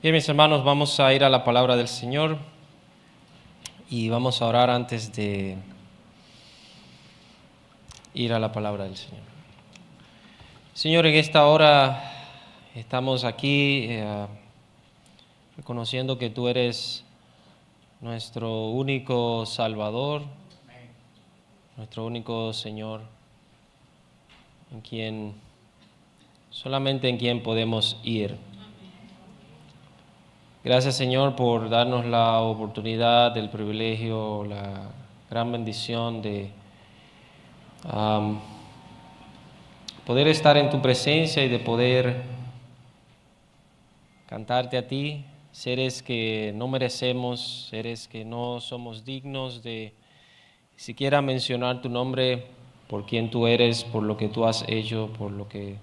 Bien, mis hermanos, vamos a ir a la palabra del Señor y vamos a orar antes de ir a la palabra del Señor. Señor, en esta hora estamos aquí reconociendo que tú eres nuestro único Salvador, nuestro único Señor, solamente en quien podemos ir. Gracias, Señor, por darnos la oportunidad, el privilegio, la gran bendición de poder estar en tu presencia y de poder cantarte a ti, seres que no merecemos, seres que no somos dignos de siquiera mencionar tu nombre, por quien tú eres, por lo que tú has hecho, por lo que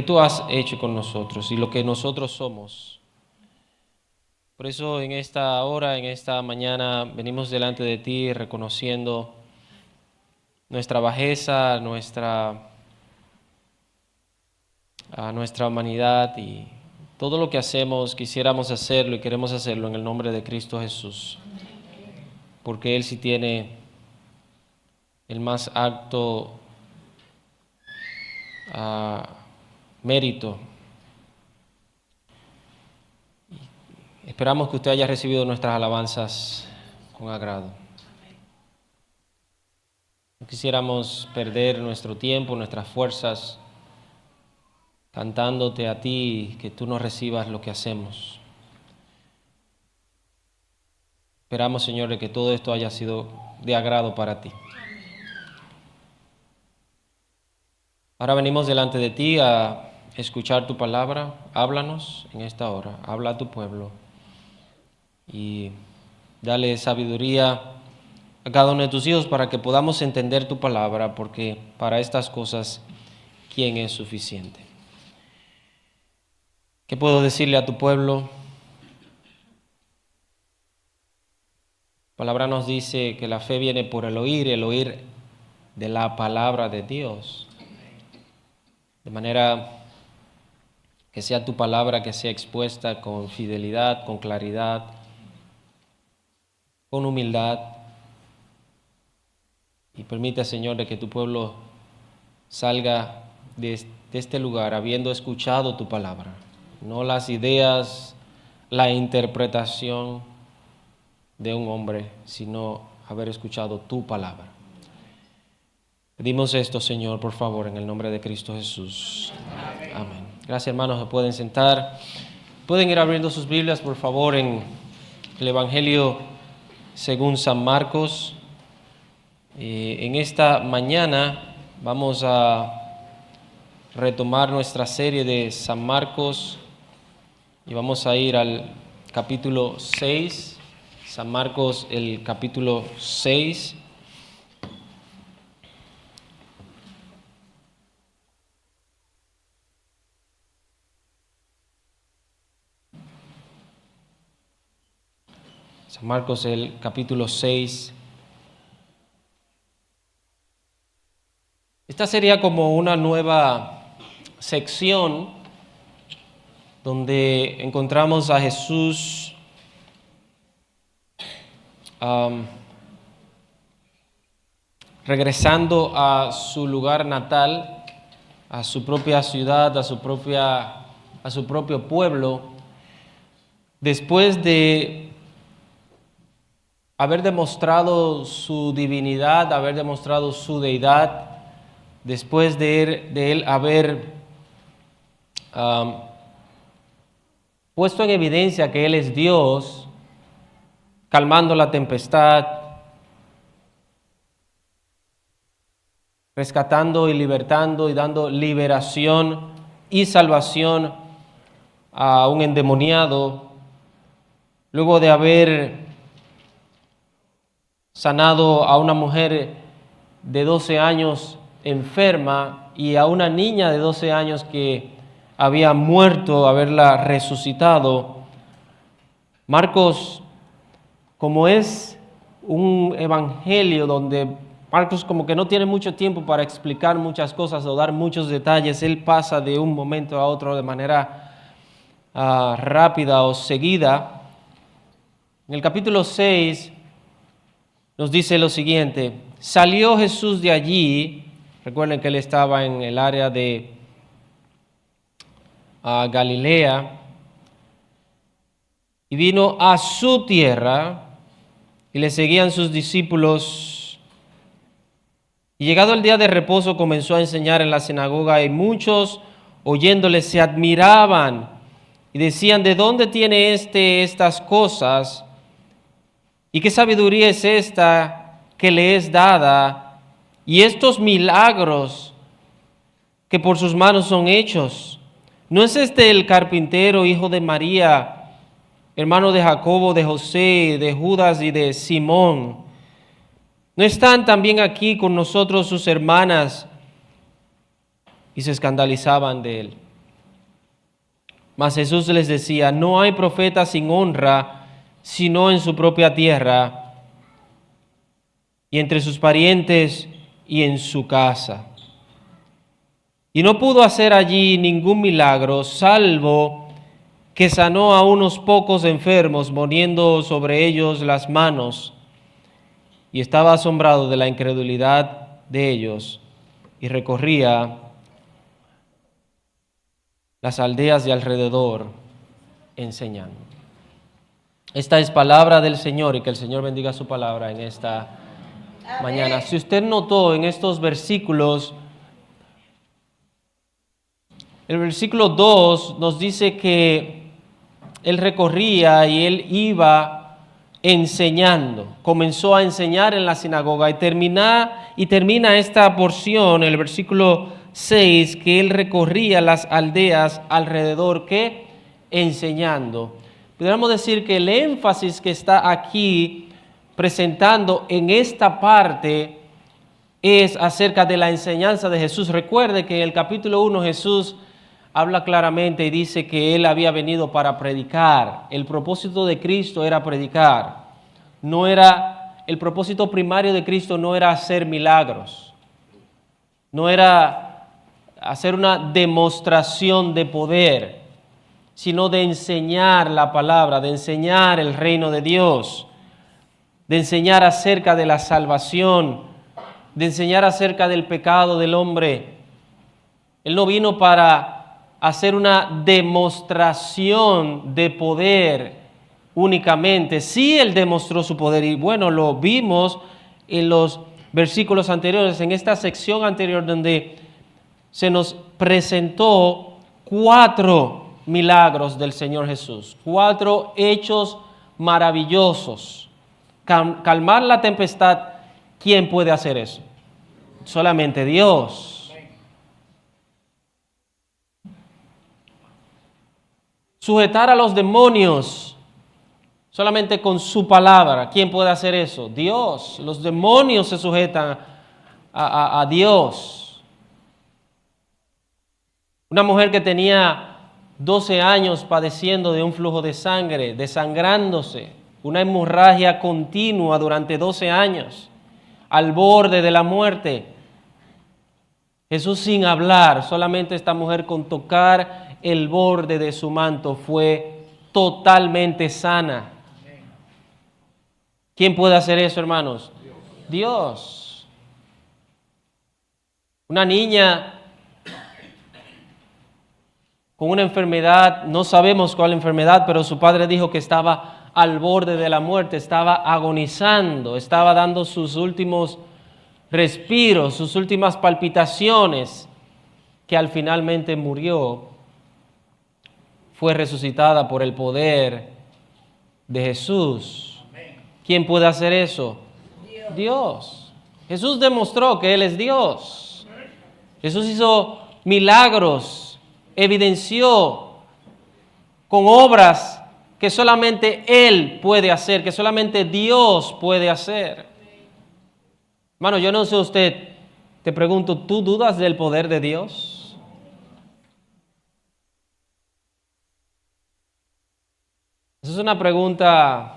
tú has hecho con nosotros y lo que nosotros somos. Por eso en esta hora, en esta mañana, venimos delante de ti reconociendo nuestra bajeza, nuestra humanidad y todo lo que hacemos, quisiéramos hacerlo y queremos hacerlo en el nombre de Cristo Jesús, porque Él sí tiene el más alto mérito. Esperamos que usted haya recibido nuestras alabanzas con agrado. No quisiéramos perder nuestro tiempo, nuestras fuerzas, cantándote a ti, que tú nos recibas lo que hacemos. Esperamos, Señor, de que todo esto haya sido de agrado para ti. Ahora venimos delante de ti a escuchar tu palabra. Háblanos en esta hora, habla a tu pueblo y dale sabiduría a cada uno de tus hijos para que podamos entender tu palabra, porque para estas cosas, ¿quién es suficiente? ¿Qué puedo decirle a tu pueblo? La palabra nos dice que la fe viene por el oír de la palabra de Dios. De manera que sea tu palabra que sea expuesta con fidelidad, con claridad, con humildad. Y permite, Señor, de que tu pueblo salga de este lugar habiendo escuchado tu palabra. No las ideas, la interpretación de un hombre, sino haber escuchado tu palabra. Pedimos esto, Señor, por favor, en el nombre de Cristo Jesús. Amén. Gracias, hermanos. Se pueden sentar. Pueden ir abriendo sus Biblias, por favor, en el Evangelio según San Marcos. En esta mañana vamos a retomar nuestra serie de San Marcos y vamos a ir al capítulo 6. San Marcos, el capítulo 6. San Marcos, el capítulo 6. Esta sería como una nueva sección donde encontramos a Jesús regresando a su lugar natal, a su propia ciudad, a su propio pueblo, después de haber demostrado su divinidad, haber demostrado su deidad, después de él haber puesto en evidencia que Él es Dios, calmando la tempestad, rescatando y libertando y dando liberación y salvación a un endemoniado, luego de haber sanado a una mujer de 12 años enferma y a una niña de 12 años que había muerto, haberla resucitado. Marcos, como es un evangelio donde Marcos como que no tiene mucho tiempo para explicar muchas cosas o dar muchos detalles. Él pasa de un momento a otro de manera rápida o seguida. En el capítulo 6 nos dice lo siguiente: salió Jesús de allí. Recuerden que él estaba en el área de Galilea, y vino a su tierra, y le seguían sus discípulos. Y llegado el día de reposo comenzó a enseñar en la sinagoga, y muchos oyéndole se admiraban y decían: ¿de dónde tiene estas cosas? ¿Y qué sabiduría es esta que le es dada? Y estos milagros que por sus manos son hechos. ¿No es este el carpintero, hijo de María, hermano de Jacobo, de José, de Judas y de Simón? ¿No están también aquí con nosotros sus hermanas? Y se escandalizaban de él. Mas Jesús les decía: no hay profeta sin honra, sino en su propia tierra, y entre sus parientes, y en su casa. Y no pudo hacer allí ningún milagro, salvo que sanó a unos pocos enfermos, poniendo sobre ellos las manos. Y estaba asombrado de la incredulidad de ellos, y recorría las aldeas de alrededor enseñando. Esta es palabra del Señor, y que el Señor bendiga su palabra en esta mañana. Si usted notó en estos versículos, el versículo 2 nos dice que él recorría y él iba enseñando. Comenzó a enseñar en la sinagoga y termina esta porción, el versículo 6, que él recorría las aldeas alrededor, ¿qué? Enseñando. Podríamos decir que el énfasis que está aquí presentando en esta parte es acerca de la enseñanza de Jesús. Recuerde que en el capítulo 1 Jesús habla claramente y dice que Él había venido para predicar. El propósito de Cristo era predicar. El propósito primario de Cristo no era hacer milagros. No era hacer una demostración de poder, sino de enseñar la palabra, de enseñar el reino de Dios, de enseñar acerca de la salvación, de enseñar acerca del pecado del hombre. Él no vino para hacer una demostración de poder únicamente. Sí, Él demostró su poder, y bueno, lo vimos en los versículos anteriores, en esta sección anterior donde se nos presentó 4 milagros del Señor Jesús, 4 hechos maravillosos. Calmar la tempestad, ¿quién puede hacer eso? Solamente Dios. Sujetar a los demonios, solamente con su palabra, ¿quién puede hacer eso? Dios. Los demonios se sujetan a Dios. Una mujer que tenía 12 años padeciendo de un flujo de sangre, desangrándose, una hemorragia continua durante 12 años, al borde de la muerte. Jesús, sin hablar, solamente esta mujer con tocar el borde de su manto, fue totalmente sana. ¿Quién puede hacer eso, hermanos? Dios. Una niña con una enfermedad, no sabemos cuál enfermedad, pero su padre dijo que estaba al borde de la muerte, estaba agonizando, estaba dando sus últimos respiros, sus últimas palpitaciones, que al finalmente murió. Fue resucitada por el poder de Jesús. ¿Quién puede hacer eso? Dios. Jesús demostró que Él es Dios. Jesús hizo milagros, evidenció con obras que solamente Él puede hacer, que solamente Dios puede hacer. Hermano, yo no sé usted, te pregunto, ¿tú dudas del poder de Dios? Esa es una pregunta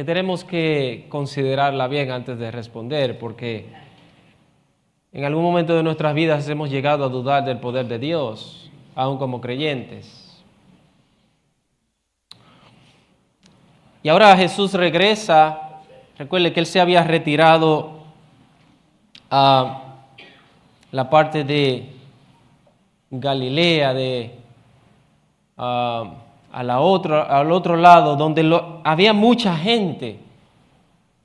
que tenemos que considerarla bien antes de responder, porque en algún momento de nuestras vidas hemos llegado a dudar del poder de Dios, aún como creyentes. Y ahora Jesús regresa. Recuerde que Él se había retirado a la parte de Galilea, al otro lado, donde había mucha gente,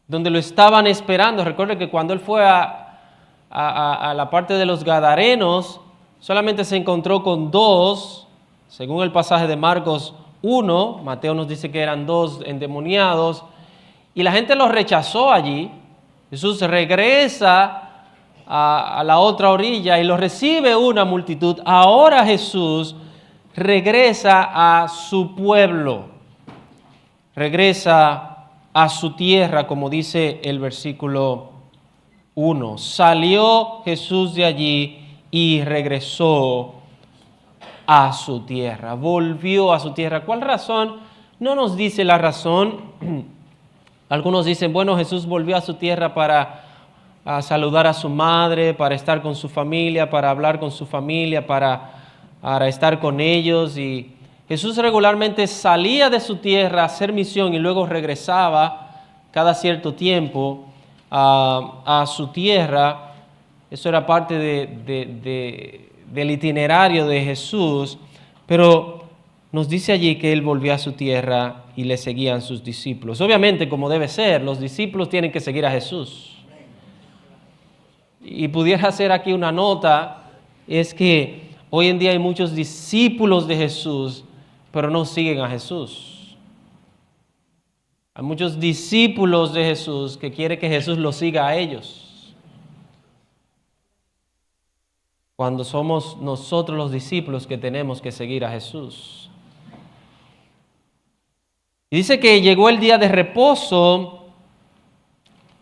donde lo estaban esperando. Recuerde que cuando Él fue a la parte de los Gadarenos, solamente se encontró con 2, según el pasaje de Marcos 1, Mateo nos dice que eran 2 endemoniados, y la gente los rechazó allí. Jesús regresa a la otra orilla y lo recibe una multitud. Ahora Jesús regresa a su pueblo, regresa a su tierra, como dice el versículo 1. Salió Jesús de allí y regresó a su tierra, volvió a su tierra. ¿Cuál razón? No nos dice la razón. Algunos dicen, bueno, Jesús volvió a su tierra para saludar a su madre, para estar con su familia, para hablar con su familia, para estar con ellos. Y Jesús regularmente salía de su tierra a hacer misión y luego regresaba cada cierto tiempo a su tierra. Eso era parte del itinerario de Jesús, pero nos dice allí que Él volvió a su tierra y le seguían sus discípulos. Obviamente, como debe ser, los discípulos tienen que seguir a Jesús. Y pudiera hacer aquí una nota, es que hoy en día hay muchos discípulos de Jesús, pero no siguen a Jesús. Hay muchos discípulos de Jesús que quieren que Jesús los siga a ellos, cuando somos nosotros los discípulos que tenemos que seguir a Jesús. Y dice que llegó el día de reposo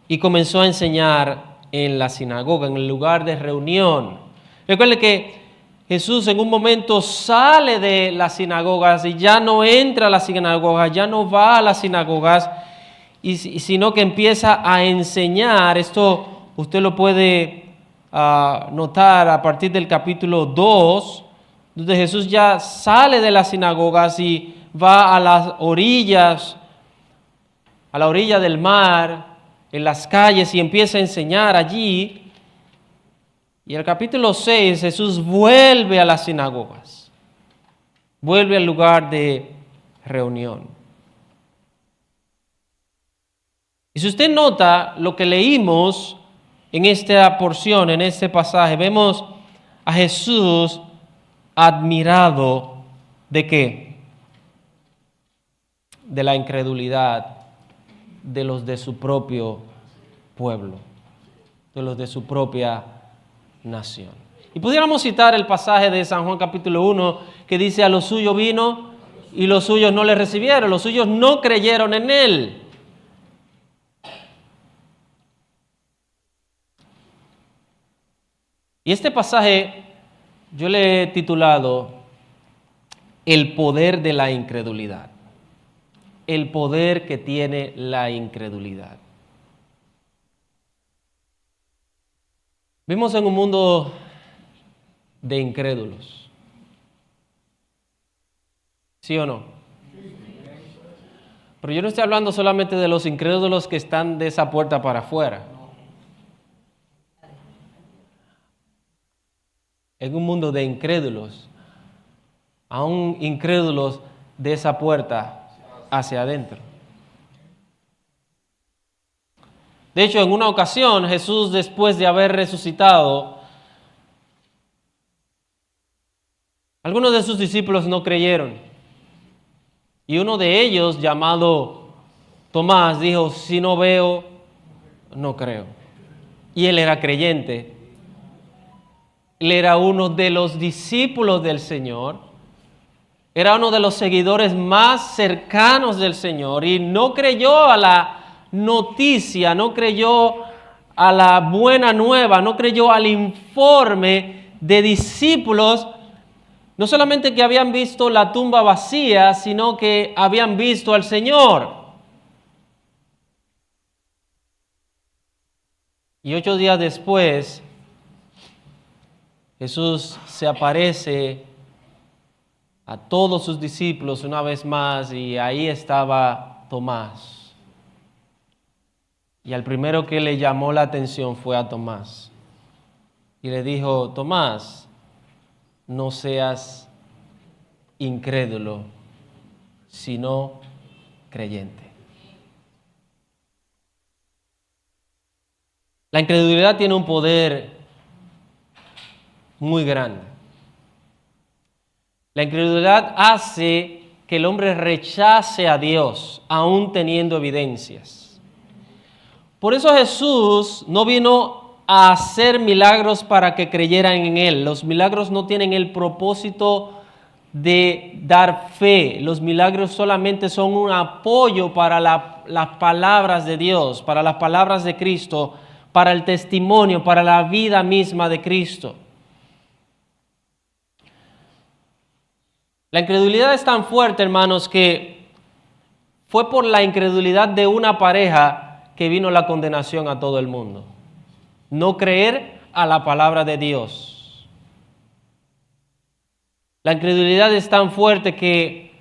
y comenzó a enseñar en la sinagoga, en el lugar de reunión. Recuerde que Jesús en un momento sale de las sinagogas y ya no entra a las sinagogas, ya no va a las sinagogas, sino que empieza a enseñar. Esto usted lo puede notar a partir del capítulo 2, donde Jesús ya sale de las sinagogas y va a las orillas, a la orilla del mar, en las calles, y empieza a enseñar allí. Y en el capítulo 6 Jesús vuelve a las sinagogas, vuelve al lugar de reunión. Y si usted nota lo que leímos en esta porción, en este pasaje, vemos a Jesús admirado ¿de qué? De la incredulidad de los de su propio pueblo, de los de su propia nación. Y pudiéramos citar el pasaje de San Juan capítulo 1 que dice: a los suyos vino y los suyos no le recibieron, los suyos no creyeron en él. Y este pasaje yo le he titulado El poder de la incredulidad. El poder que tiene la incredulidad. Vivimos en un mundo de incrédulos. ¿Sí o no? Pero yo no estoy hablando solamente de los incrédulos que están de esa puerta para afuera. En un mundo de incrédulos, aún incrédulos de esa puerta hacia adentro. De hecho, en una ocasión, Jesús, después de haber resucitado, algunos de sus discípulos no creyeron. Y uno de ellos, llamado Tomás, dijo: si no veo, no creo. Y él era creyente. Él era uno de los discípulos del Señor. Era uno de los seguidores más cercanos del Señor. Y no creyó a la noticia, no creyó a la buena nueva, no creyó al informe de discípulos, no solamente que habían visto la tumba vacía, sino que habían visto al Señor. Y 8 días después, Jesús se aparece a todos sus discípulos una vez más y ahí estaba Tomás. Y al primero que le llamó la atención fue a Tomás. Y le dijo, Tomás, no seas incrédulo, sino creyente. La incredulidad tiene un poder muy grande. La incredulidad hace que el hombre rechace a Dios, aún teniendo evidencias. Por eso Jesús no vino a hacer milagros para que creyeran en Él. Los milagros no tienen el propósito de dar fe. Los milagros solamente son un apoyo para las palabras de Dios, para las palabras de Cristo, para el testimonio, para la vida misma de Cristo. La incredulidad es tan fuerte, hermanos, que fue por la incredulidad de una pareja que vino la condenación a todo el mundo. No creer a la palabra de Dios. La incredulidad es tan fuerte que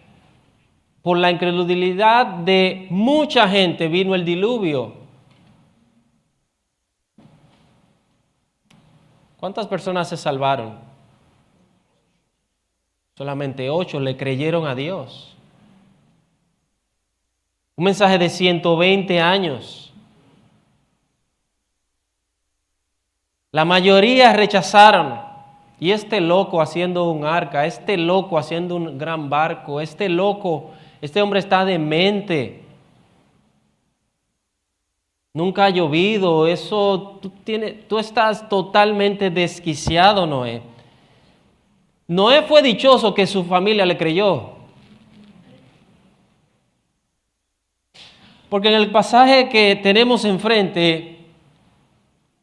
por la incredulidad de mucha gente vino el diluvio. ¿Cuántas personas se salvaron? Solamente 8 le creyeron a Dios. Un mensaje de 120 años. La mayoría rechazaron. Y este loco haciendo un arca, este loco haciendo un gran barco, este hombre está demente. Nunca ha llovido, tú estás totalmente desquiciado, Noé. Noé fue dichoso que su familia le creyó. Porque en el pasaje que tenemos enfrente,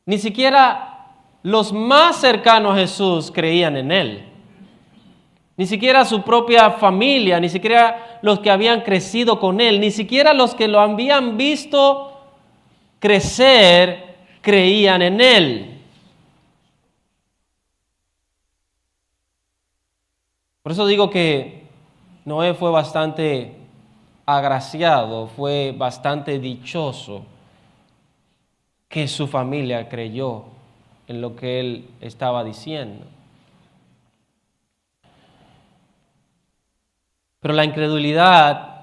ni siquiera los más cercanos a Jesús creían en Él. Ni siquiera su propia familia, ni siquiera los que habían crecido con Él, ni siquiera los que lo habían visto crecer, creían en Él. Por eso digo que Noé fue bastante agraciado, fue bastante dichoso que su familia creyó en lo que él estaba diciendo. Pero la incredulidad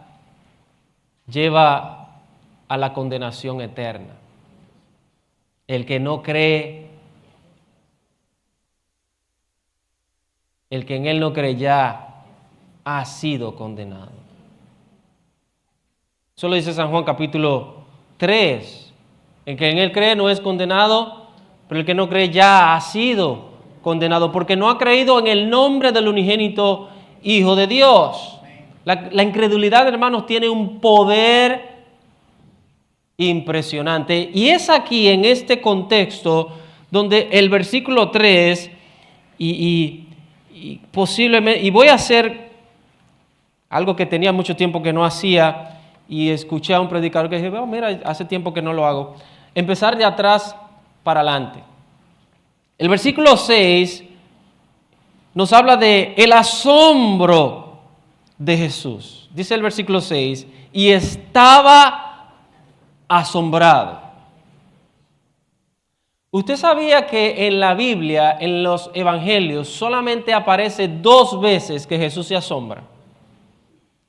lleva a la condenación eterna. El que no cree, el que en él no cree ya ha sido condenado. Eso lo dice San Juan capítulo 3. El que en él cree no es condenado, pero el que no cree ya ha sido condenado, porque no ha creído en el nombre del unigénito Hijo de Dios. La incredulidad, hermanos, tiene un poder impresionante. Y es aquí, en este contexto, donde el versículo 3, y posiblemente, y voy a hacer algo que tenía mucho tiempo que no hacía, y escuché a un predicador que dije, mira, hace tiempo que no lo hago. Empezar de atrás para adelante. El versículo 6 nos habla de el asombro de Jesús. Dice el versículo 6, y estaba asombrado. ¿Usted sabía que en la Biblia, en los evangelios, solamente aparece 2 veces que Jesús se asombra?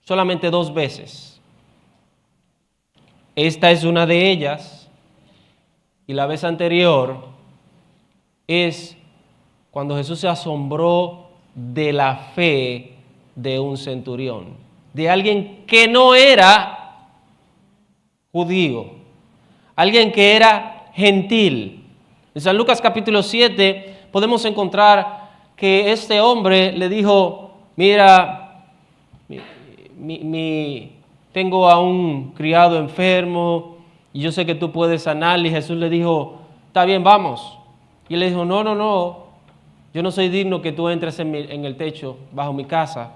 Solamente 2 veces. Esta es una de ellas. Y la vez anterior es cuando Jesús se asombró de la fe de un centurión, de alguien que no era judío, alguien que era gentil. En San Lucas capítulo 7 podemos encontrar que este hombre le dijo, mira, tengo a un criado enfermo y yo sé que tú puedes sanarle. Y Jesús le dijo, está bien, vamos. Y él le dijo, no, yo no soy digno que tú entres en el techo bajo mi casa.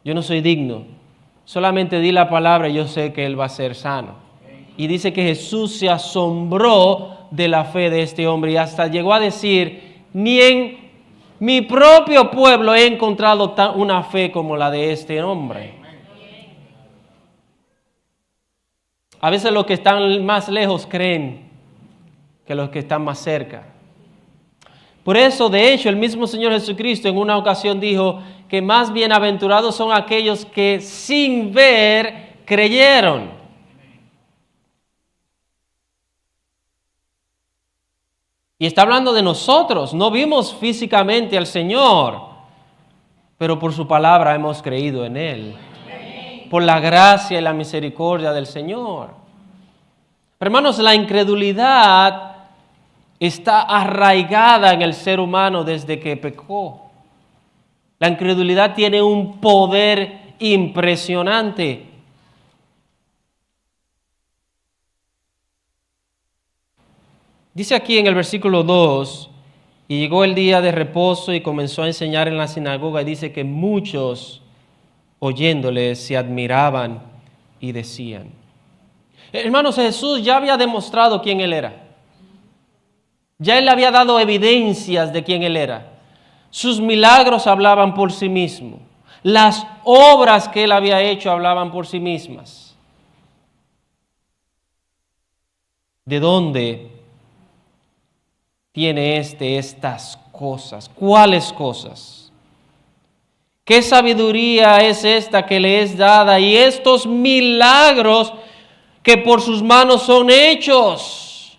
Yo no soy digno. Solamente di la palabra y yo sé que él va a ser sano. Y dice que Jesús se asombró de la fe de este hombre y hasta llegó a decir, ni en mi propio pueblo he encontrado una fe como la de este hombre. A veces los que están más lejos creen que los que están más cerca. Por eso, de hecho, el mismo Señor Jesucristo en una ocasión dijo que más bienaventurados son aquellos que sin ver creyeron. Y está hablando de nosotros. No vimos físicamente al Señor, pero por su palabra hemos creído en Él. Por la gracia y la misericordia del Señor. Pero hermanos, la incredulidad está arraigada en el ser humano desde que pecó. La incredulidad tiene un poder impresionante. Dice aquí en el versículo 2, y llegó el día de reposo y comenzó a enseñar en la sinagoga, y dice que muchos oyéndole se admiraban y decían. Hermanos, Jesús ya había demostrado quién Él era. Ya Él había dado evidencias de quién Él era. Sus milagros hablaban por sí mismos. Las obras que Él había hecho hablaban por sí mismas. ¿De dónde tiene estas cosas? ¿Cuáles cosas? ¿Qué sabiduría es esta que le es dada? Y estos milagros que por sus manos son hechos.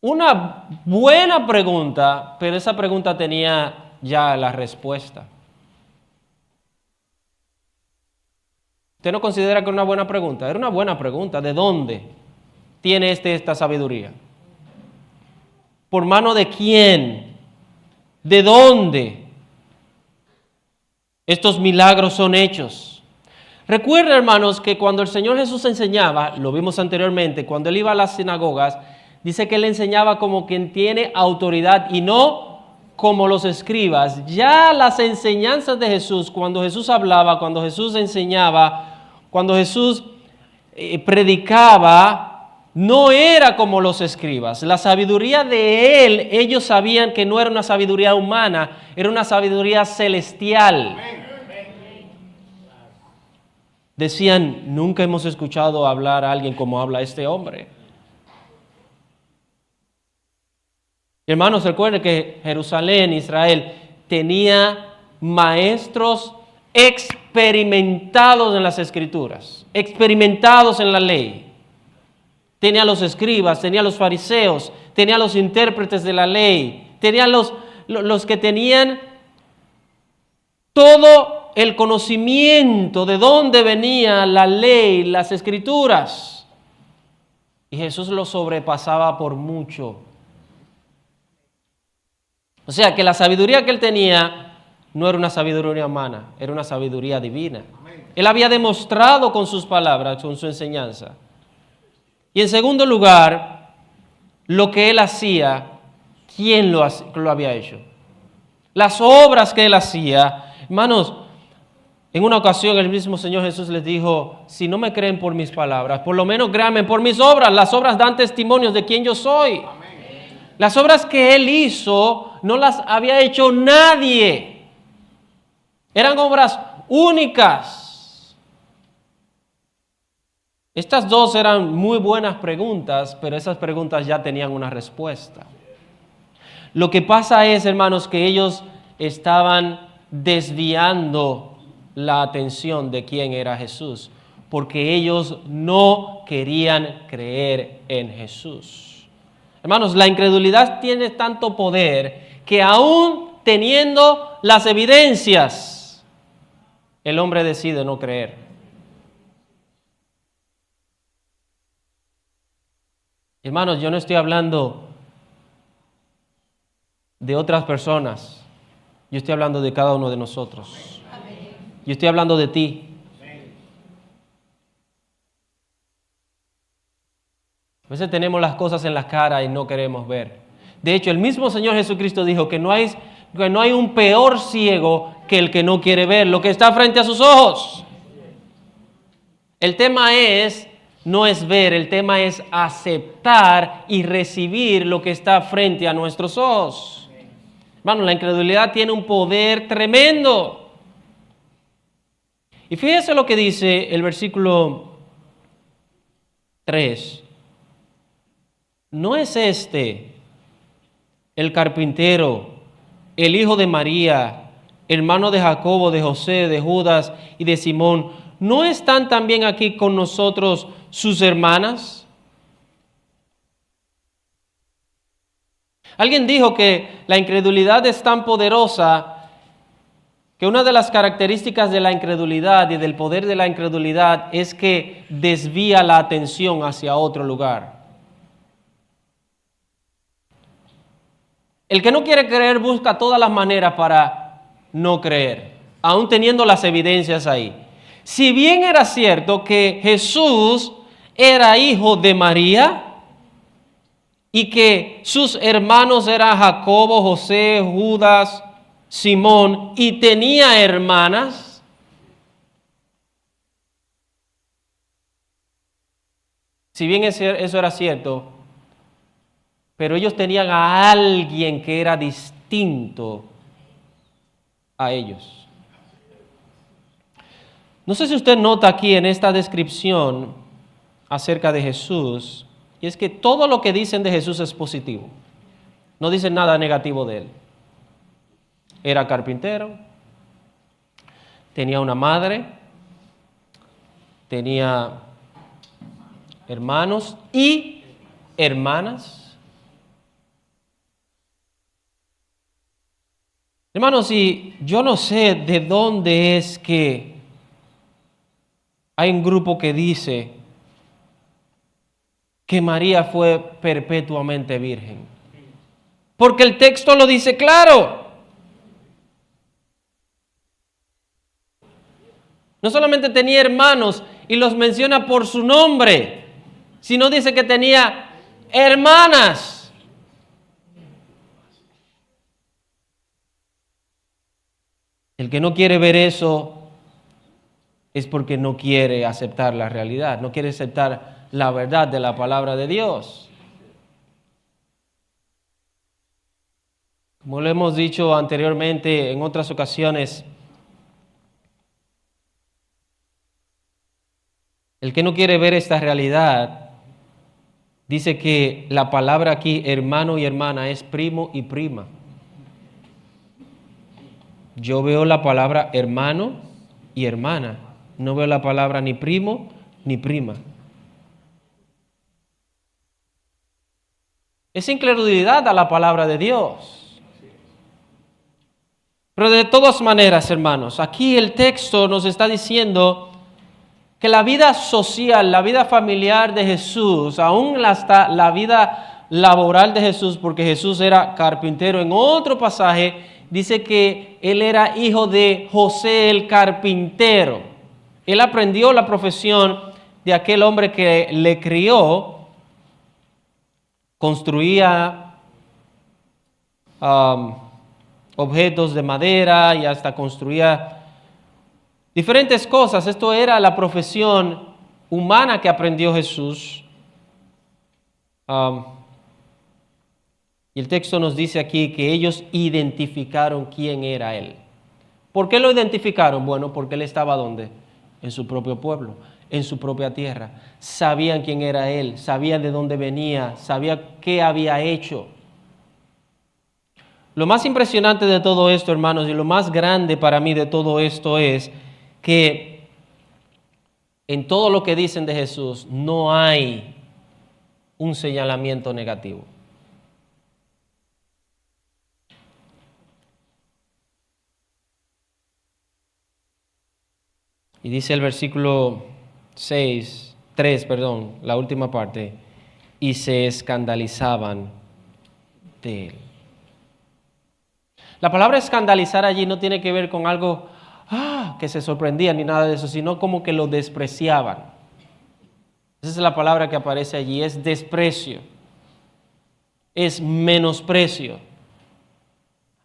Una buena pregunta, pero esa pregunta tenía ya la respuesta. ¿Usted no considera que era una buena pregunta? Era una buena pregunta. ¿De dónde tiene esta sabiduría? ¿Por mano de quién? ¿De dónde estos milagros son hechos? Recuerden, hermanos, que cuando el Señor Jesús enseñaba, lo vimos anteriormente, cuando Él iba a las sinagogas, dice que Él enseñaba como quien tiene autoridad y no como los escribas. Ya las enseñanzas de Jesús, cuando Jesús hablaba, cuando Jesús enseñaba, cuando Jesús predicaba, no era como los escribas. La sabiduría de Él, ellos sabían que no era una sabiduría humana, era una sabiduría celestial. Decían, nunca hemos escuchado hablar a alguien como habla este hombre. Hermanos, recuerden que Jerusalén, Israel, tenía maestros experimentados en las Escrituras, experimentados en la ley. Tenía los escribas, tenía los fariseos, tenía los intérpretes de la ley, tenía los que tenían todo el conocimiento de dónde venía la ley, las Escrituras. Y Jesús los sobrepasaba por mucho. O sea que la sabiduría que Él tenía no era una sabiduría humana, era una sabiduría divina. Él había demostrado con sus palabras, con su enseñanza. Y en segundo lugar, lo que Él hacía, ¿quién lo había hecho? Las obras que Él hacía. Hermanos, en una ocasión el mismo Señor Jesús les dijo, si no me creen por mis palabras, por lo menos créanme por mis obras. Las obras dan testimonios de quién yo soy. Las obras que Él hizo no las había hecho nadie. Eran obras únicas. Estas dos eran muy buenas preguntas, pero esas preguntas ya tenían una respuesta. Lo que pasa es, hermanos, que ellos estaban desviando la atención de quién era Jesús, porque ellos no querían creer en Jesús. Hermanos, la incredulidad tiene tanto poder que aún teniendo las evidencias, el hombre decide no creer. Hermanos, yo no estoy hablando de otras personas, yo estoy hablando de cada uno de nosotros. Yo estoy hablando de ti. A veces tenemos las cosas en la cara y no queremos ver. De hecho, el mismo Señor Jesucristo dijo que no hay un peor ciego que el que no quiere ver lo que está frente a sus ojos. El tema es no es ver, el tema es aceptar y recibir lo que está frente a nuestros ojos. Hermano, la incredulidad tiene un poder tremendo. Y fíjese lo que dice el versículo 3. ¿No es este el carpintero, el hijo de María, hermano de Jacobo, de José, de Judas y de Simón? ¿No están también aquí con nosotros sus hermanas? Alguien dijo que la incredulidad es tan poderosa que una de las características de la incredulidad y del poder de la incredulidad es que desvía la atención hacia otro lugar. El que no quiere creer busca todas las maneras para no creer, aún teniendo las evidencias ahí. Si bien era cierto que Jesús era hijo de María y que sus hermanos eran Jacobo, José, Judas, Simón, y tenía hermanas, si bien eso era cierto, pero ellos tenían a alguien que era distinto a ellos. No sé si usted nota aquí en esta descripción acerca de Jesús, y es que todo lo que dicen de Jesús es positivo. No dicen nada negativo de él. Era carpintero, tenía una madre, tenía hermanos y hermanas. Hermanos, y yo no sé de dónde es que hay un grupo que dice que María fue perpetuamente virgen. Porque el texto lo dice claro. No solamente tenía hermanos y los menciona por su nombre, sino dice que tenía hermanas. El que no quiere ver eso es porque no quiere aceptar la realidad, no quiere aceptar la verdad de la palabra de Dios. Como lo hemos dicho anteriormente en otras ocasiones, el que no quiere ver esta realidad, dice que la palabra aquí, hermano y hermana, es primo y prima. Yo veo la palabra hermano y hermana, no veo la palabra ni primo ni prima. Es incredulidad a la palabra de Dios. Pero de todas maneras, hermanos, aquí el texto nos está diciendo que la vida social, la vida familiar de Jesús, aún hasta la vida laboral de Jesús, porque Jesús era carpintero, en otro pasaje dice que él era hijo de José el carpintero. Él aprendió la profesión de aquel hombre que le crió, construía objetos de madera y hasta construía diferentes cosas. Esto era la profesión humana que aprendió Jesús. Y el texto nos dice aquí que ellos identificaron quién era él. ¿Por qué lo identificaron? Bueno, porque él estaba ¿dónde? En su propio pueblo, en su propia tierra. Sabían quién era él, sabían de dónde venía, sabían qué había hecho. Lo más impresionante de todo esto, hermanos, y lo más grande para mí de todo esto es que en todo lo que dicen de Jesús no hay un señalamiento negativo. Y dice el versículo 3, la última parte, y se escandalizaban de él. La palabra escandalizar allí no tiene que ver con algo que se sorprendía ni nada de eso, sino como que lo despreciaban. Esa es la palabra que aparece allí, es desprecio, es menosprecio.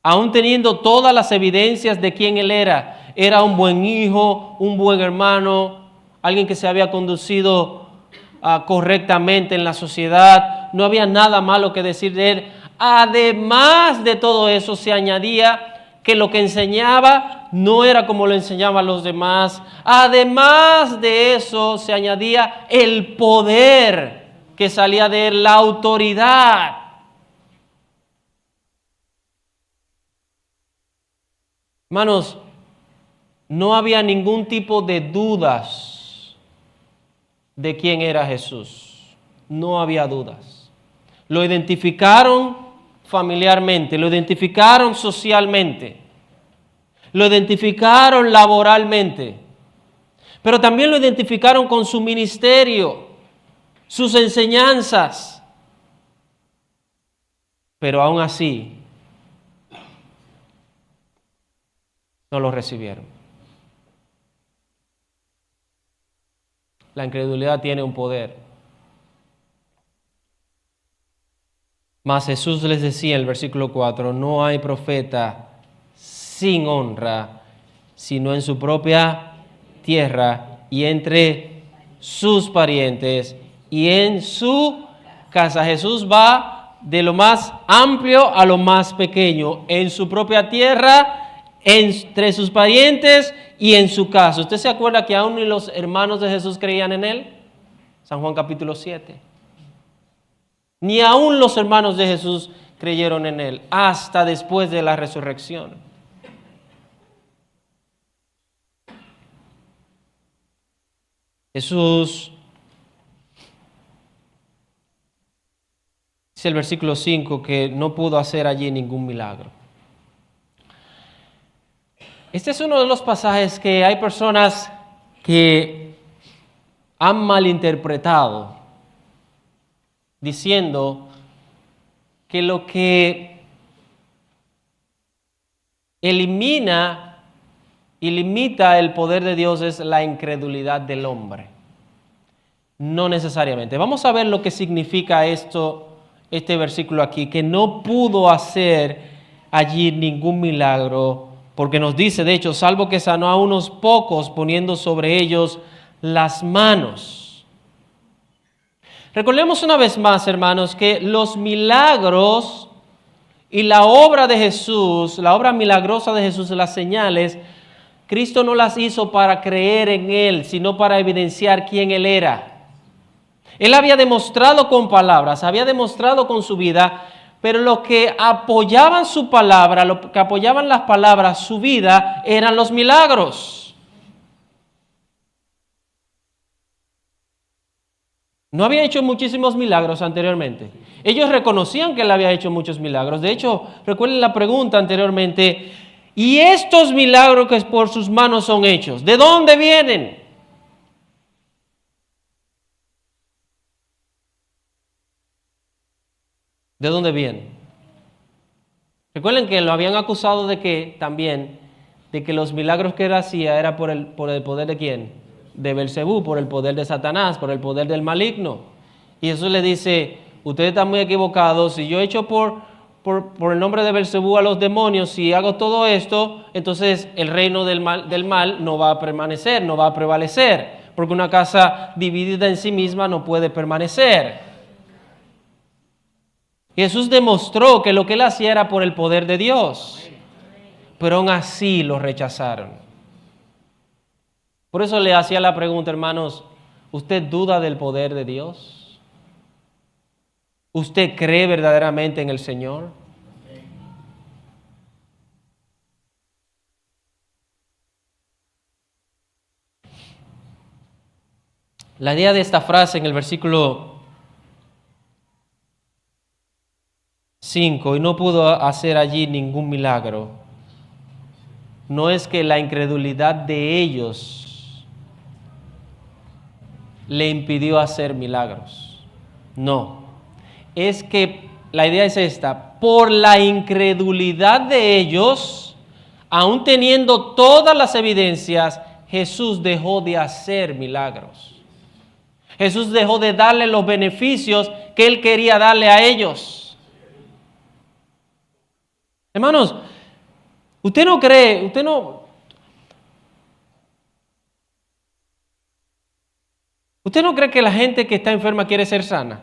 Aún teniendo todas las evidencias de quién él era un buen hijo, un buen hermano, alguien que se había conducido correctamente en la sociedad, no había nada malo que decir de él. Además de todo eso, se añadía que lo que enseñaba no era como lo enseñaban los demás. Además de eso, se añadía el poder que salía de él, la autoridad. Hermanos, no había ningún tipo de dudas de quién era Jesús. No había dudas. Lo identificaron familiarmente, lo identificaron socialmente, lo identificaron laboralmente, pero también lo identificaron con su ministerio, sus enseñanzas. Pero aún así, no lo recibieron. La incredulidad tiene un poder. Mas Jesús les decía en el versículo 4, no hay profeta sin honra, sino en su propia tierra y entre sus parientes y en su casa. Jesús va de lo más amplio a lo más pequeño, en su propia tierra, entre sus parientes y en su casa. ¿Usted se acuerda que aún ni los hermanos de Jesús creían en él? San Juan capítulo 7. Ni aún los hermanos de Jesús creyeron en él hasta después de la resurrección. Jesús, dice el versículo 5, que no pudo hacer allí ningún milagro. Este es uno de los pasajes que hay personas que han malinterpretado, diciendo que lo que elimina y limita el poder de Dios es la incredulidad del hombre. No necesariamente. Vamos a ver lo que significa este versículo aquí, que no pudo hacer allí ningún milagro, porque nos dice, de hecho, salvo que sanó a unos pocos poniendo sobre ellos las manos. Recordemos una vez más, hermanos, que los milagros y la obra de Jesús, la obra milagrosa de Jesús, las señales, Cristo no las hizo para creer en Él, sino para evidenciar quién Él era. Él había demostrado con palabras, había demostrado con su vida, pero lo que apoyaban su palabra, lo que apoyaban las palabras, su vida, eran los milagros. No había hecho muchísimos milagros anteriormente. Ellos reconocían que Él había hecho muchos milagros. De hecho, recuerden la pregunta anteriormente, ¿y estos milagros que por sus manos son hechos, de dónde vienen? ¿De dónde vienen? Recuerden que lo habían acusado de que también, de que los milagros que Él hacía era por el poder de ¿quién? De Belcebú, por el poder de Satanás, por el poder del maligno. Y Jesús le dice, ustedes están muy equivocados, si yo echo por el nombre de Belcebú a los demonios, si hago todo esto, entonces el reino del mal no va a permanecer, no va a prevalecer, porque una casa dividida en sí misma no puede permanecer. Jesús demostró que lo que Él hacía era por el poder de Dios, pero aún así lo rechazaron. Por eso le hacía la pregunta, hermanos, ¿usted duda del poder de Dios? ¿Usted cree verdaderamente en el Señor? La idea de esta frase en el versículo 5, y no pudo hacer allí ningún milagro, no es que la incredulidad de ellos le impidió hacer milagros. No, es que la idea es esta: por la incredulidad de ellos, aún teniendo todas las evidencias, Jesús dejó de hacer milagros. Jesús dejó de darle los beneficios que Él quería darle a ellos. Hermanos, usted no cree, ¿Usted no cree que la gente que está enferma quiere ser sana?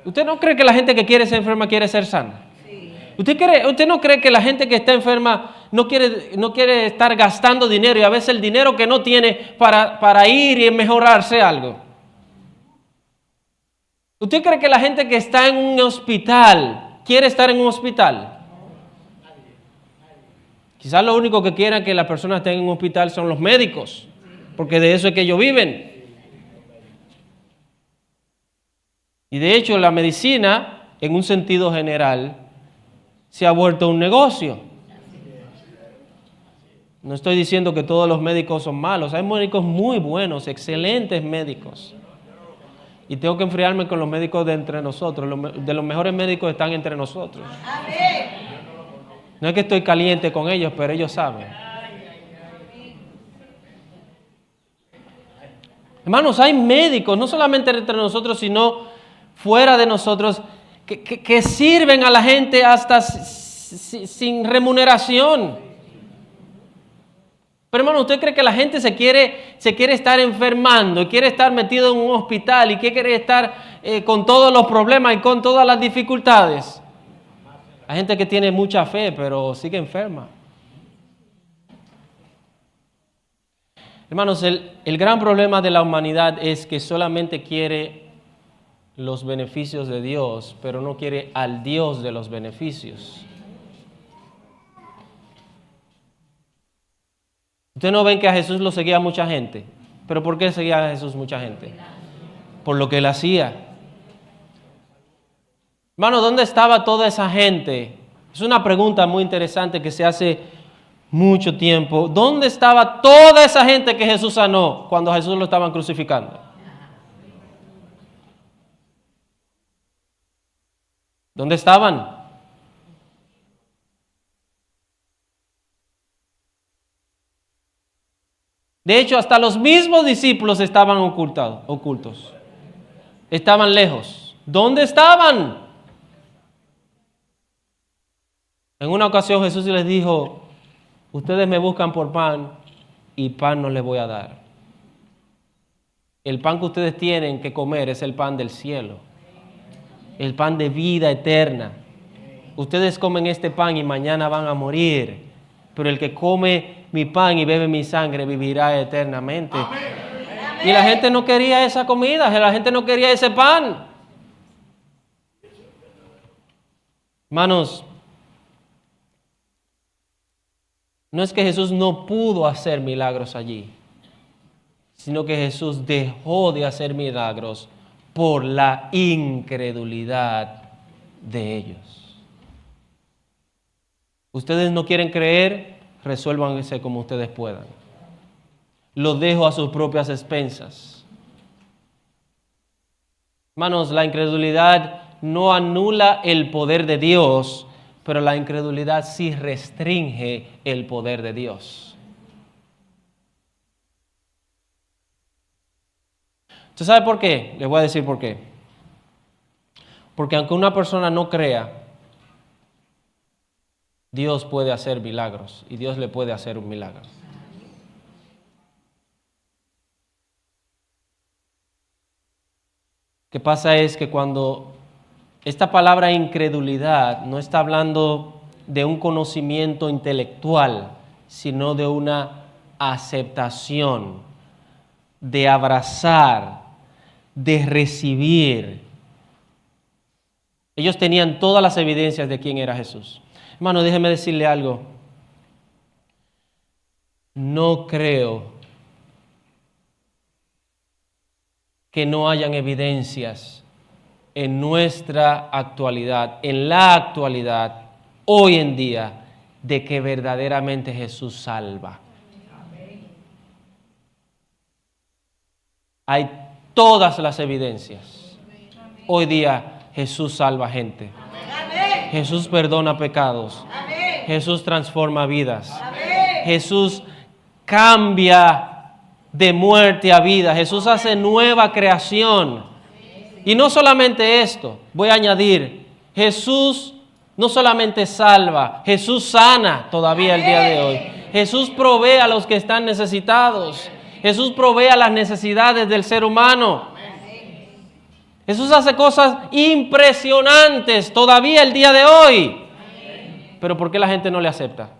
¿Usted no cree que la gente que quiere ser enferma quiere ser sana? ¿Usted no cree que la gente que está enferma no quiere estar gastando dinero y a veces el dinero que no tiene para ir y mejorarse algo? ¿Usted cree que la gente que está en un hospital quiere estar en un hospital? Quizás lo único que quieran que las personas estén en un hospital son los médicos, porque de eso es que ellos viven. Y de hecho la medicina, en un sentido general, se ha vuelto un negocio. No estoy diciendo que todos los médicos son malos. Hay médicos muy buenos, excelentes médicos. Y tengo que enfriarme con los médicos de entre nosotros. De los mejores médicos están entre nosotros. No es que estoy caliente con ellos, pero ellos saben. Hermanos, hay médicos, no solamente entre nosotros, sino fuera de nosotros, que sirven a la gente hasta sin remuneración. Pero hermano, ¿usted cree que la gente se quiere estar enfermando y quiere estar metido en un hospital y que quiere estar con todos los problemas y con todas las dificultades? Hay gente que tiene mucha fe, pero sigue enferma. Hermanos, el gran problema de la humanidad es que solamente quiere los beneficios de Dios, pero no quiere al Dios de los beneficios. Ustedes no ven que a Jesús lo seguía mucha gente. ¿Pero por qué seguía a Jesús mucha gente? Por lo que él hacía. Hermano, ¿dónde estaba toda esa gente? Es una pregunta muy interesante que se hace mucho tiempo. ¿Dónde estaba toda esa gente que Jesús sanó cuando a Jesús lo estaban crucificando? ¿Dónde estaban? De hecho, hasta los mismos discípulos estaban ocultos. Estaban lejos. ¿Dónde estaban? En una ocasión Jesús les dijo, ustedes me buscan por pan y pan no les voy a dar. El pan que ustedes tienen que comer es el pan del cielo, el pan de vida eterna. Ustedes comen este pan y mañana van a morir, pero el que come mi pan y bebe mi sangre vivirá eternamente. Amén. Y la gente no quería esa comida, la gente no quería ese pan. Hermanos, no es que Jesús no pudo hacer milagros allí, sino que Jesús dejó de hacer milagros por la incredulidad de ellos. Ustedes no quieren creer, resuélvanse como ustedes puedan. Lo dejo a sus propias expensas. Hermanos, la incredulidad no anula el poder de Dios, pero la incredulidad sí restringe el poder de Dios. ¿Usted sabe por qué? Les voy a decir por qué. Porque aunque una persona no crea, Dios puede hacer milagros y Dios le puede hacer un milagro. Lo que pasa es que cuando esta palabra incredulidad no está hablando de un conocimiento intelectual, sino de una aceptación, de abrazar, de recibir. Ellos tenían todas las evidencias de quién era Jesús. Hermano, déjeme decirle algo. No creo que no hayan evidencias en nuestra actualidad, en la actualidad, hoy en día, de que verdaderamente Jesús salva. Hay todas las evidencias. Hoy día Jesús salva gente. Jesús perdona pecados. Jesús transforma vidas. Jesús cambia de muerte a vida. Jesús hace nueva creación. Y no solamente esto, voy a añadir, Jesús No solamente salva, Jesús sana todavía el día de hoy. Jesús provee a los que están necesitados. Jesús provee a las necesidades del ser humano. Jesús hace cosas impresionantes todavía el día de hoy. Pero ¿por qué la gente no le acepta?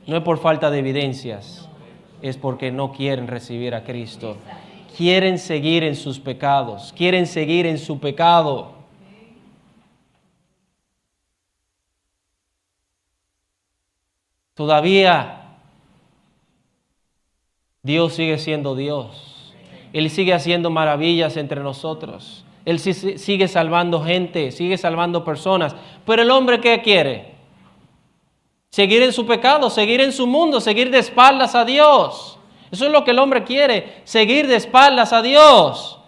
No es por falta de evidencias, es porque no quieren recibir a Cristo. Quieren seguir en sus pecados, quieren seguir en su pecado. Todavía Dios sigue siendo Dios. Él sigue haciendo maravillas entre nosotros. Él sigue salvando gente, sigue salvando personas. Pero el hombre, ¿qué quiere? Seguir en su pecado, seguir en su mundo, seguir de espaldas a Dios. Eso es lo que el hombre quiere, seguir de espaldas a Dios.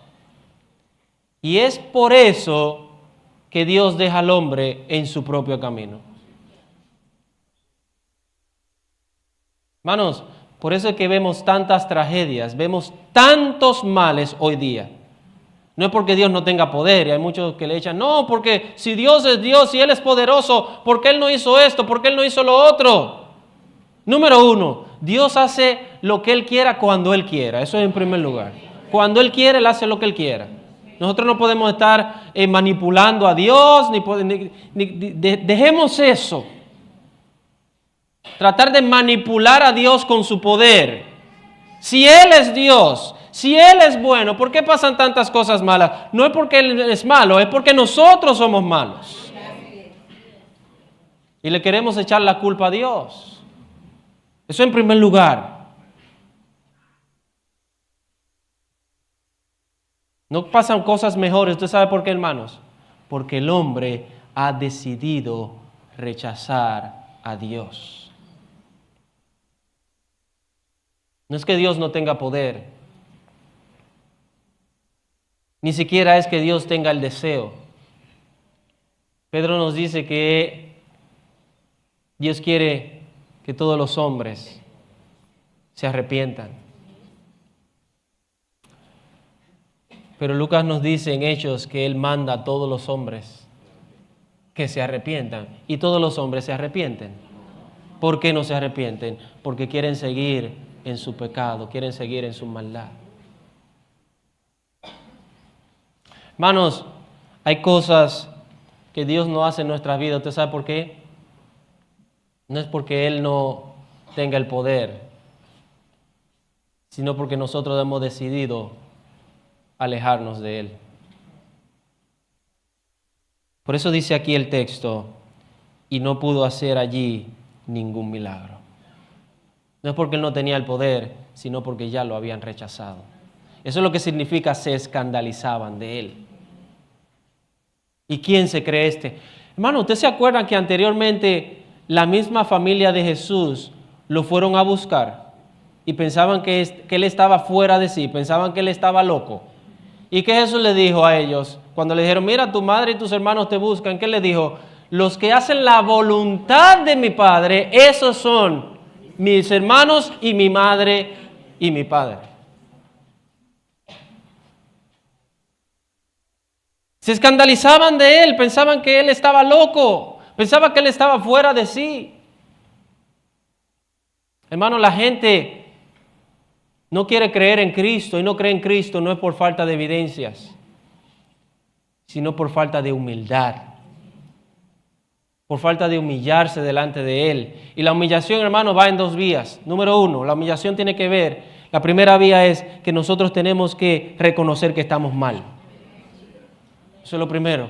Y es por eso que Dios deja al hombre en su propio camino. Hermanos, por eso es que vemos tantas tragedias, vemos tantos males hoy día. No es porque Dios no tenga poder, y hay muchos que le echan, no, porque si Dios es Dios, si Él es poderoso, ¿por qué Él no hizo esto? ¿Por qué Él no hizo lo otro? Número uno, Dios hace lo que Él quiera cuando Él quiera, eso es en primer lugar. Cuando Él quiere, Él hace lo que Él quiera. Nosotros no podemos estar manipulando a Dios, dejemos eso. Tratar de manipular a Dios con su poder. Si Él es Dios, si Él es bueno, ¿por qué pasan tantas cosas malas? No es porque Él es malo, es porque nosotros somos malos. Y le queremos echar la culpa a Dios. Eso en primer lugar. No pasan cosas mejores. ¿Usted sabe por qué, hermanos? Porque el hombre ha decidido rechazar a Dios. No es que Dios no tenga poder. Ni siquiera es que Dios tenga el deseo. Pedro nos dice que Dios quiere que todos los hombres se arrepientan. Pero Lucas nos dice en Hechos que Él manda a todos los hombres que se arrepientan. Y todos los hombres se arrepienten. ¿Por qué no se arrepienten? Porque quieren seguir en su pecado, quieren seguir en su maldad. Hermanos, hay cosas que Dios no hace en nuestra vida. ¿Usted sabe por qué? No es porque Él no tenga el poder, sino porque nosotros hemos decidido alejarnos de Él. Por eso dice aquí el texto, y no pudo hacer allí ningún milagro. No es porque Él no tenía el poder, sino porque ya lo habían rechazado. Eso es lo que significa se escandalizaban de Él. ¿Y quién se cree este? Hermano, ¿usted se acuerdan que anteriormente la misma familia de Jesús lo fueron a buscar y pensaban que Él estaba fuera de sí, pensaban que Él estaba loco? ¿Y qué Jesús le dijo a ellos? Cuando le dijeron, mira, tu madre y tus hermanos te buscan, ¿qué le dijo? Los que hacen la voluntad de mi Padre, esos son mis hermanos y mi madre y mi padre. Se escandalizaban de Él, pensaban que Él estaba loco, pensaban que Él estaba fuera de sí. Hermano, la gente no quiere creer en Cristo y no cree en Cristo no es por falta de evidencias, sino por falta de humildad. Por falta de humillarse delante de Él. Y la humillación, hermano, va en dos vías. Número uno, la humillación tiene que ver, la primera vía es que nosotros tenemos que reconocer que estamos mal. Eso es lo primero.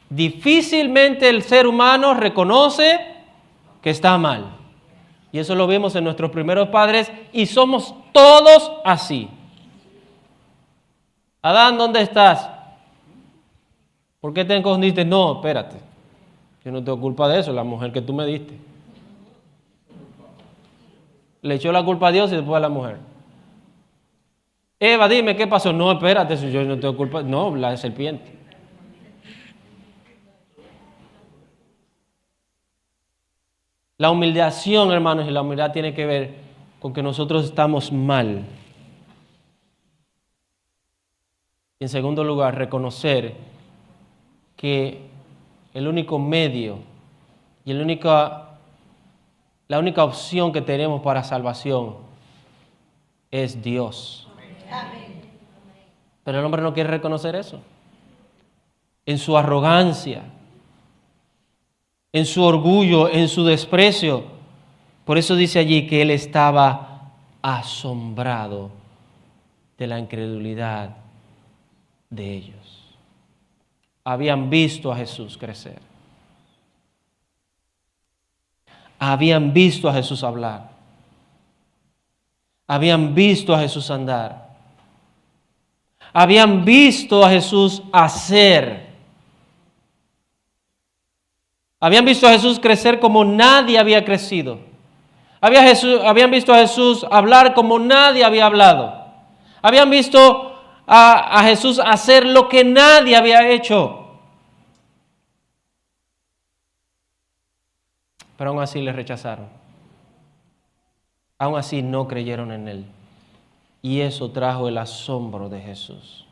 Difícilmente el ser humano reconoce que está mal. Y eso lo vemos en nuestros primeros padres y somos todos así. Adán, ¿dónde estás? ¿Por qué te escondiste? No, espérate. Yo no tengo culpa de eso, la mujer que tú me diste. Le echó la culpa a Dios y después a la mujer. Eva, dime, ¿qué pasó? No, espérate, si yo no tengo culpa. No, la serpiente. La humillación, hermanos, y la humildad tiene que ver con que nosotros estamos mal. Y en segundo lugar, reconocer que el único medio y la única opción que tenemos para salvación es Dios. Pero el hombre no quiere reconocer eso. En su arrogancia, en su orgullo, en su desprecio. Por eso dice allí que él estaba asombrado de la incredulidad de ellos. Habían visto a Jesús crecer. Habían visto a Jesús hablar. Habían visto a Jesús andar. Habían visto a Jesús hacer. Habían visto a Jesús crecer como nadie había crecido. Habían visto a Jesús hablar como nadie había hablado. Habían visto a Jesús hacer lo que nadie había hecho. Pero aún así le rechazaron. Aún así no creyeron en él. Y eso trajo el asombro de Jesús.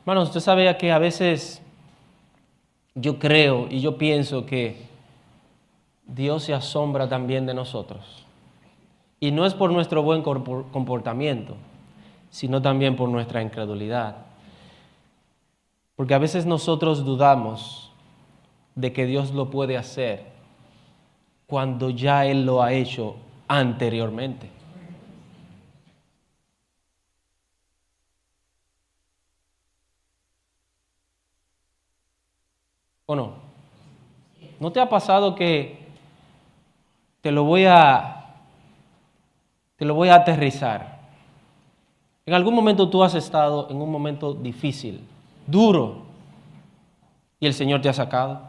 Hermanos, usted sabía que a veces yo creo y yo pienso que Dios se asombra también de nosotros. Y no es por nuestro buen comportamiento, sino también por nuestra incredulidad. Porque a veces nosotros dudamos de que Dios lo puede hacer cuando ya Él lo ha hecho anteriormente. ¿O no? ¿No te ha pasado que te lo voy a aterrizar? En algún momento tú has estado en un momento difícil, duro, y el Señor te ha sacado.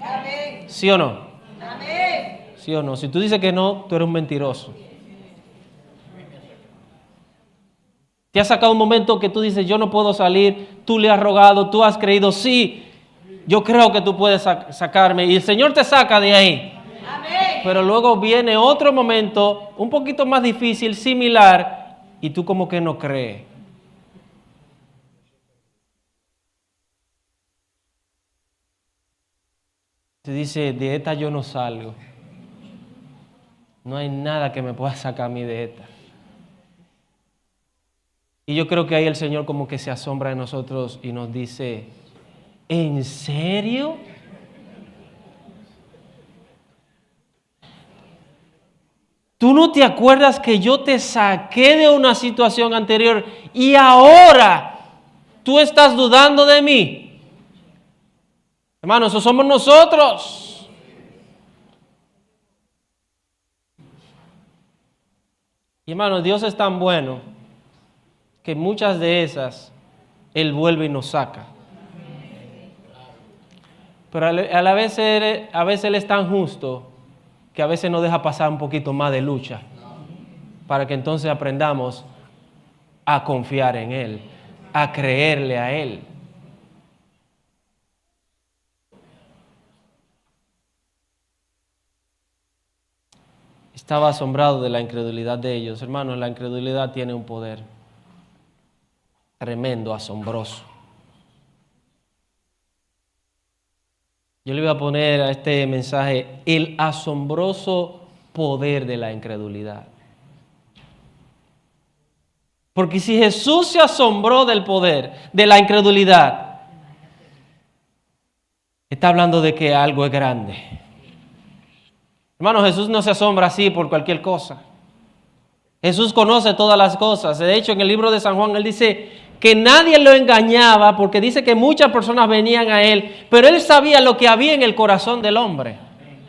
Amén. ¿Sí o no? Amén. ¿Sí o no? Si tú dices que no, tú eres un mentiroso. Te ha sacado un momento que tú dices, yo no puedo salir, tú le has rogado, tú has creído, sí, yo creo que tú puedes sacarme, y el Señor te saca de ahí. Amén. Pero luego viene otro momento, un poquito más difícil, similar, y tú como que no crees. Te dice, de esta yo no salgo. No hay nada que me pueda sacar a mí de esta. Y yo creo que ahí el Señor como que se asombra de nosotros y nos dice, ¿en serio? ¿Tú no te acuerdas que yo te saqué de una situación anterior y ahora tú estás dudando de mí? Hermanos, eso somos nosotros. Y hermanos, Dios es tan bueno que muchas de esas Él vuelve y nos saca. Pero a la vez Él es tan justo que a veces nos deja pasar un poquito más de lucha para que entonces aprendamos a confiar en Él, a creerle a Él. Estaba asombrado de la incredulidad de ellos. Hermanos, la incredulidad tiene un poder tremendo, asombroso. Yo le voy a poner a este mensaje el asombroso poder de la incredulidad. Porque si Jesús se asombró del poder de la incredulidad, está hablando de que algo es grande. Hermano, Jesús no se asombra así por cualquier cosa. Jesús conoce todas las cosas. De hecho, en el libro de San Juan, Él dice que nadie lo engañaba porque dice que muchas personas venían a Él, pero Él sabía lo que había en el corazón del hombre.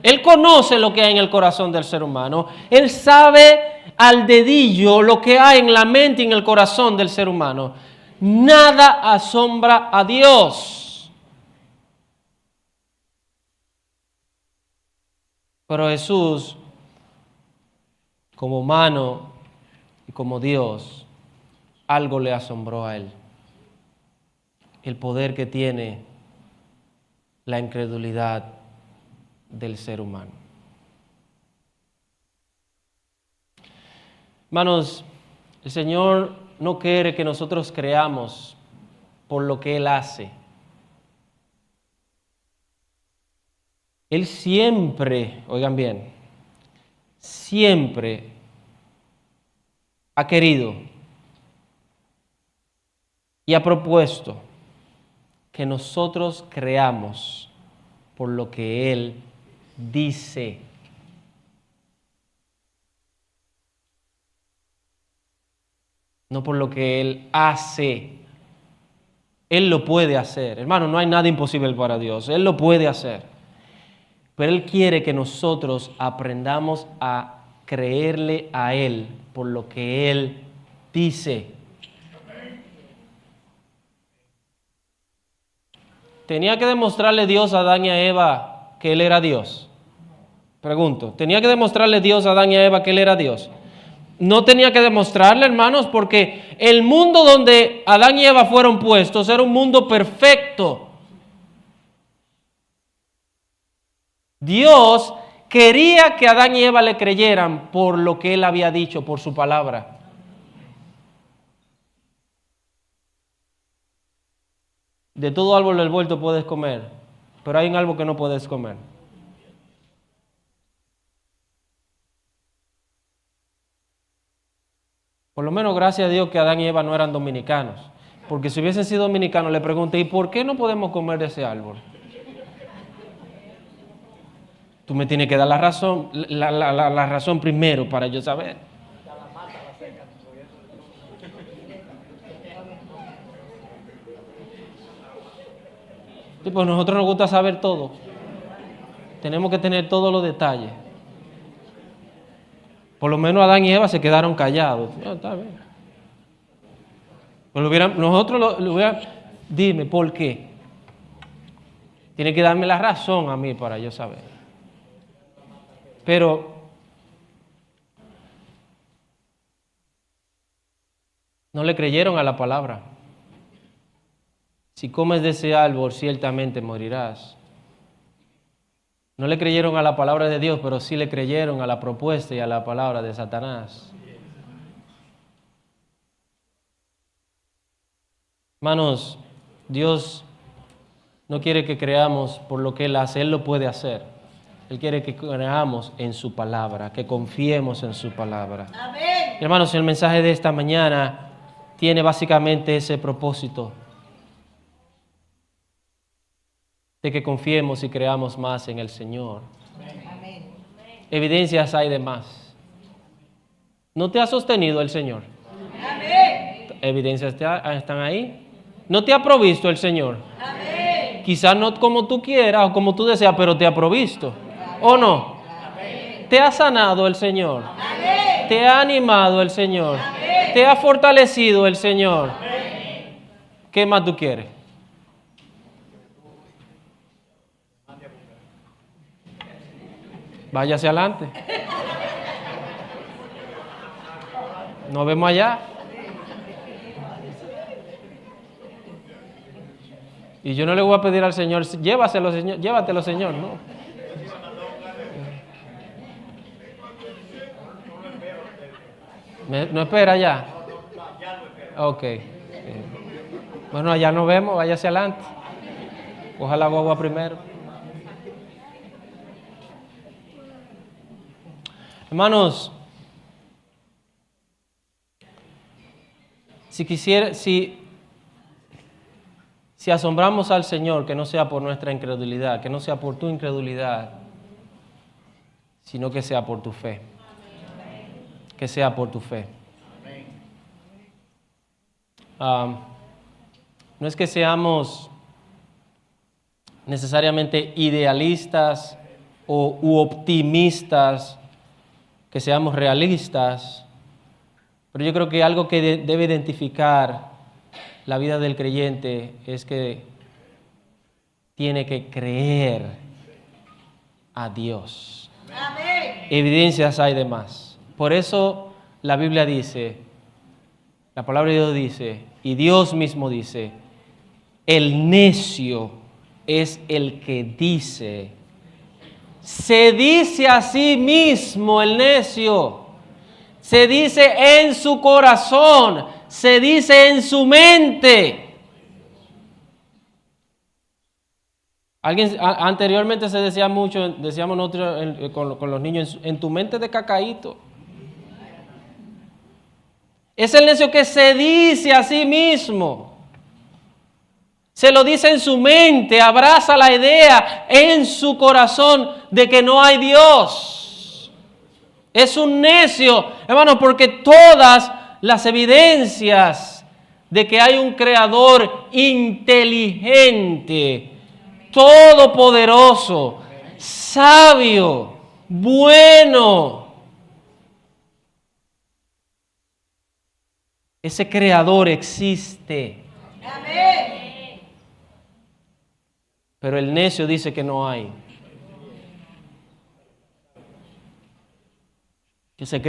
Él conoce lo que hay en el corazón del ser humano. Él sabe al dedillo lo que hay en la mente y en el corazón del ser humano. Nada asombra a Dios. Pero Jesús, como humano y como Dios, algo le asombró a Él. El poder que tiene la incredulidad del ser humano. Hermanos, el Señor no quiere que nosotros creamos por lo que Él hace. Él siempre, oigan bien, siempre ha querido y ha propuesto que nosotros creamos por lo que Él dice. No por lo que Él hace. Él lo puede hacer. Hermano, no hay nada imposible para Dios. Él lo puede hacer. Pero Él quiere que nosotros aprendamos a creerle a Él por lo que Él dice. ¿Tenía que demostrarle Dios a Adán y a Eva que Él era Dios? Pregunto, ¿tenía que demostrarle Dios a Adán y a Eva que Él era Dios? No tenía que demostrarle, hermanos, porque el mundo donde Adán y Eva fueron puestos era un mundo perfecto. Dios quería que Adán y Eva le creyeran por lo que Él había dicho, por su palabra. De todo árbol del huerto puedes comer, pero hay un árbol que no puedes comer. Por lo menos gracias a Dios que Adán y Eva no eran dominicanos, porque si hubiesen sido dominicanos le pregunté, ¿y por qué no podemos comer de ese árbol? Tú me tienes que dar la razón, la razón primero para yo saber. Sí, pues a nosotros nos gusta saber todo. Tenemos que tener todos los detalles. Por lo menos Adán y Eva se quedaron callados. Está bien. Pues nosotros lo hubieran, dime, ¿por qué? Tiene que darme la razón a mí para yo saber. Pero no le creyeron a la palabra. Si comes de ese árbol, ciertamente morirás. No le creyeron a la palabra de Dios, pero sí le creyeron a la propuesta y a la palabra de Satanás. Hermanos, Dios no quiere que creamos por lo que Él hace, Él lo puede hacer. Él quiere que creamos en su palabra, que confiemos en su palabra. Amén. Hermanos, el mensaje de esta mañana tiene básicamente ese propósito, de que confiemos y creamos más en el Señor. Amén. Evidencias hay de más. ¿No te ha sostenido el Señor? Amén. Evidencias están ahí. ¿No te ha provisto el Señor? Amén. Quizás no como tú quieras o como tú deseas, pero te ha provisto. Amén. ¿O no? Amén. ¿Te ha sanado el Señor? Amén. ¿Te ha animado el Señor? Amén. ¿Te ha fortalecido el Señor? Amén. ¿Qué más tú quieres? Váyase adelante. Nos vemos allá. Y yo no le voy a pedir al Señor, llévatelo, Señor, no. ¿No espera ya? Ok. Bueno, allá nos vemos, váyase adelante. Coja la guagua primero. Hermanos, si asombramos al Señor, que no sea por nuestra incredulidad, que no sea por tu incredulidad, sino que sea por tu fe. Que sea por tu fe. No es que seamos necesariamente idealistas u optimistas, que seamos realistas, pero yo creo que algo que debe identificar la vida del creyente es que tiene que creer a Dios. Amén. Evidencias hay de más. Por eso la Biblia dice, la palabra de Dios dice, y Dios mismo dice, el necio es el que dice. Se dice a sí mismo el necio. Se dice en su corazón, se dice en su mente. Anteriormente se decía mucho, decíamos nosotros con los niños, en tu mente de cacaíto. Es el necio que se dice a sí mismo. Se lo dice en su mente, abraza la idea en su corazón de que no hay Dios. Es un necio, hermano, porque todas las evidencias de que hay un creador inteligente, todopoderoso, sabio, bueno, ese creador existe. Amén. Pero el necio dice que no hay. Que se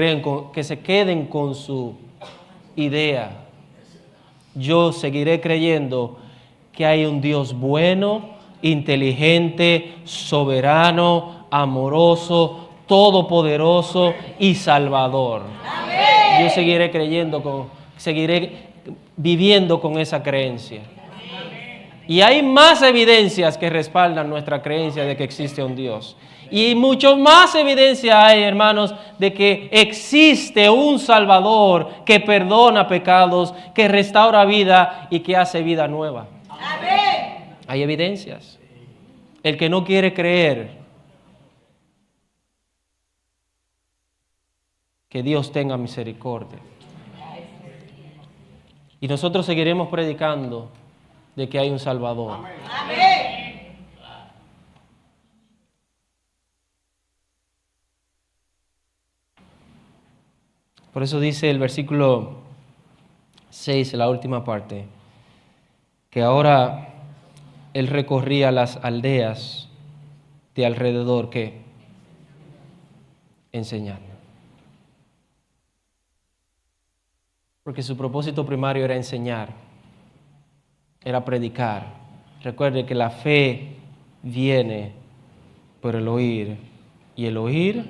queden con su idea. Yo seguiré creyendo que hay un Dios bueno, inteligente, soberano, amoroso, todopoderoso y salvador. Amén. Yo seguiré seguiré viviendo con esa creencia. Y hay más evidencias que respaldan nuestra creencia de que existe un Dios. Y mucho más evidencia hay, hermanos, de que existe un Salvador que perdona pecados, que restaura vida y que hace vida nueva. Amén. Hay evidencias. El que no quiere creer que Dios tenga misericordia. Y nosotros seguiremos predicando de que hay un Salvador. Amén. Por eso dice el versículo 6, la última parte, que ahora él recorría las aldeas de alrededor, ¿qué? Enseñando. Porque su propósito primario era enseñar, era predicar. Recuerde que la fe viene por el oír, y el oír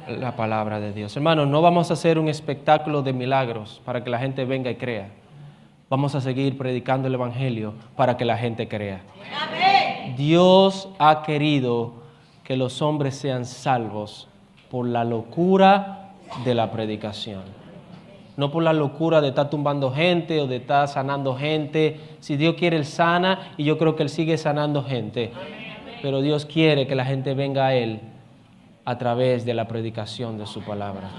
la palabra de Dios. Hermanos, no vamos a hacer un espectáculo de milagros para que la gente venga y crea. Vamos a seguir predicando el Evangelio para que la gente crea. Amén. Dios ha querido que los hombres sean salvos por la locura de la predicación. No por la locura de estar tumbando gente o de estar sanando gente. Si Dios quiere, Él sana, y yo creo que Él sigue sanando gente. Pero Dios quiere que la gente venga a Él a través de la predicación de su palabra,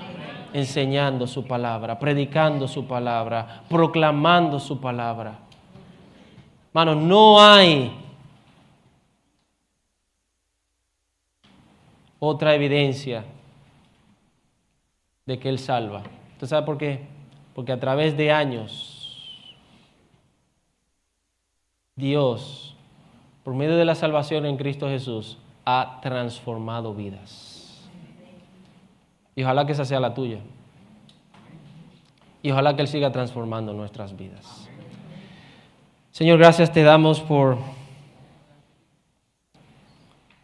enseñando su palabra, predicando su palabra, proclamando su palabra. Hermano, no hay otra evidencia de que Él salva. ¿Usted sabe por qué? Porque a través de años, Dios, por medio de la salvación en Cristo Jesús, ha transformado vidas. Y ojalá que esa sea la tuya. Y ojalá que Él siga transformando nuestras vidas. Señor, gracias te damos por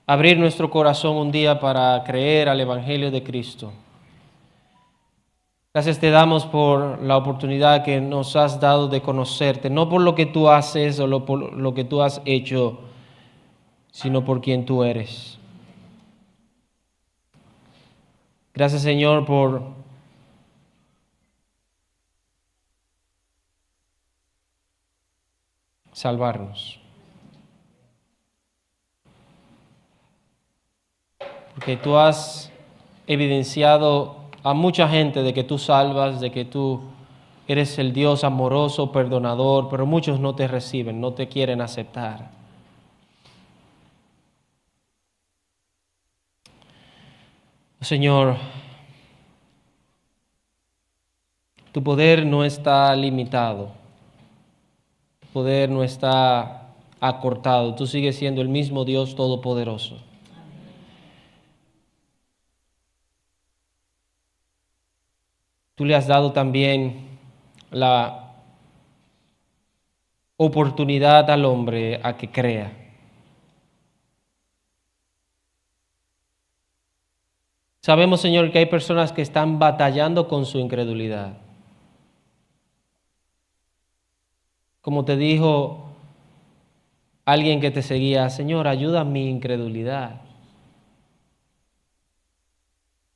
abrir nuestro corazón un día para creer al Evangelio de Cristo. Gracias te damos por la oportunidad que nos has dado de conocerte, no por lo que tú haces o por lo que tú has hecho, sino por quien tú eres. Gracias, Señor, por salvarnos. Porque tú has evidenciado a mucha gente de que tú salvas, de que tú eres el Dios amoroso, perdonador, pero muchos no te reciben, no te quieren aceptar. Señor, tu poder no está limitado, tu poder no está acortado, tú sigues siendo el mismo Dios todopoderoso. Tú le has dado también la oportunidad al hombre a que crea. Sabemos, Señor, que hay personas que están batallando con su incredulidad. Como te dijo alguien que te seguía, Señor, ayuda a mi incredulidad.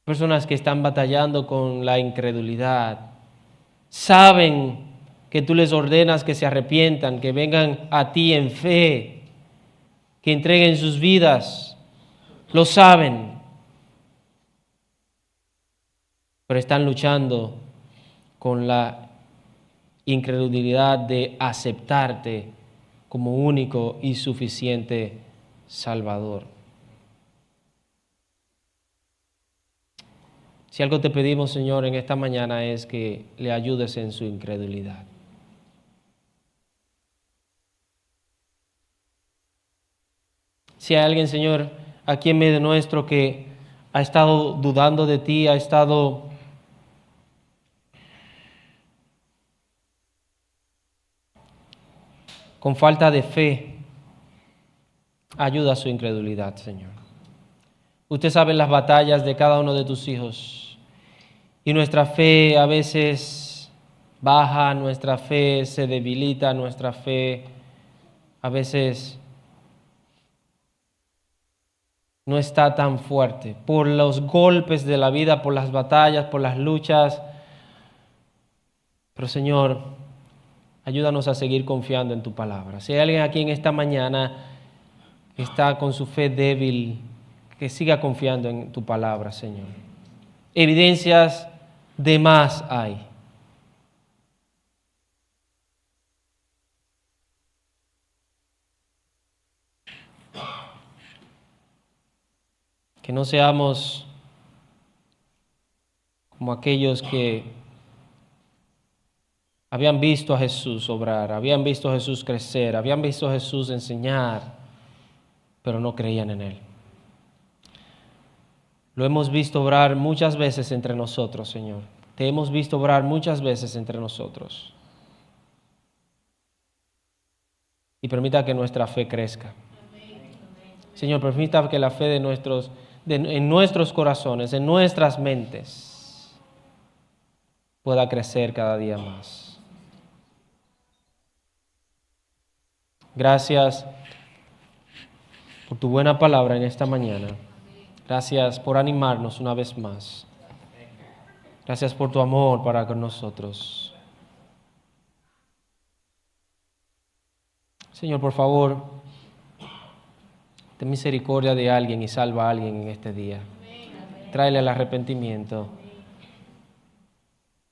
Personas que están batallando con la incredulidad, saben que tú les ordenas que se arrepientan, que vengan a ti en fe, que entreguen sus vidas, lo saben, pero están luchando con la incredulidad de aceptarte como único y suficiente Salvador. Si algo te pedimos, Señor, en esta mañana es que le ayudes en su incredulidad. Si hay alguien, Señor, aquí en medio nuestro que ha estado dudando de ti, ha estado con falta de fe, ayuda a su incredulidad, Señor. Usted sabe las batallas de cada uno de tus hijos y nuestra fe a veces baja, nuestra fe se debilita, nuestra fe a veces no está tan fuerte por los golpes de la vida, por las batallas, por las luchas. Pero Señor, ayúdanos a seguir confiando en tu palabra. Si hay alguien aquí en esta mañana que está con su fe débil, que siga confiando en tu palabra, Señor. Evidencias de más hay. Que no seamos como aquellos que habían visto a Jesús obrar, habían visto a Jesús crecer, habían visto a Jesús enseñar, pero no creían en Él. Lo hemos visto obrar muchas veces entre nosotros, Señor. Te hemos visto obrar muchas veces entre nosotros. Y permita que nuestra fe crezca. Señor, permita que la fe en nuestros corazones, en nuestras mentes, pueda crecer cada día más. Gracias por tu buena palabra en esta mañana. Gracias por animarnos una vez más. Gracias por tu amor para con nosotros. Señor, por favor, ten misericordia de alguien y salva a alguien en este día. Tráele el arrepentimiento,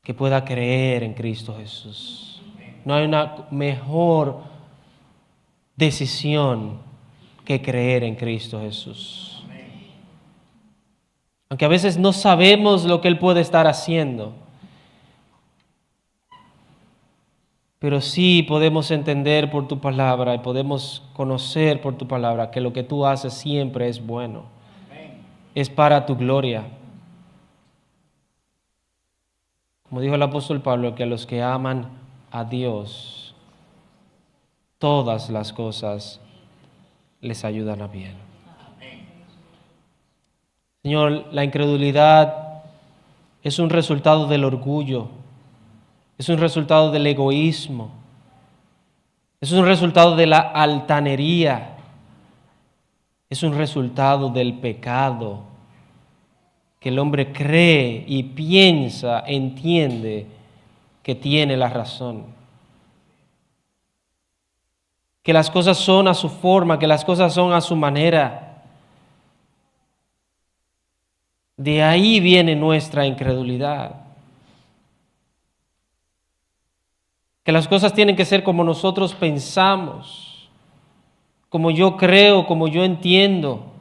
que pueda creer en Cristo Jesús. No hay una mejor decisión que creer en Cristo Jesús. Aunque a veces no sabemos lo que Él puede estar haciendo, pero sí podemos entender por tu palabra y podemos conocer por tu palabra que lo que tú haces siempre es bueno. Es para tu gloria. Como dijo el apóstol Pablo, que a los que aman a Dios, todas las cosas les ayudan a bien. Señor, la incredulidad es un resultado del orgullo, es un resultado del egoísmo, es un resultado de la altanería, es un resultado del pecado, que el hombre cree y piensa, entiende que tiene la razón, que las cosas son a su forma, que las cosas son a su manera. De ahí viene nuestra incredulidad. Que las cosas tienen que ser como nosotros pensamos, como yo creo, como yo entiendo.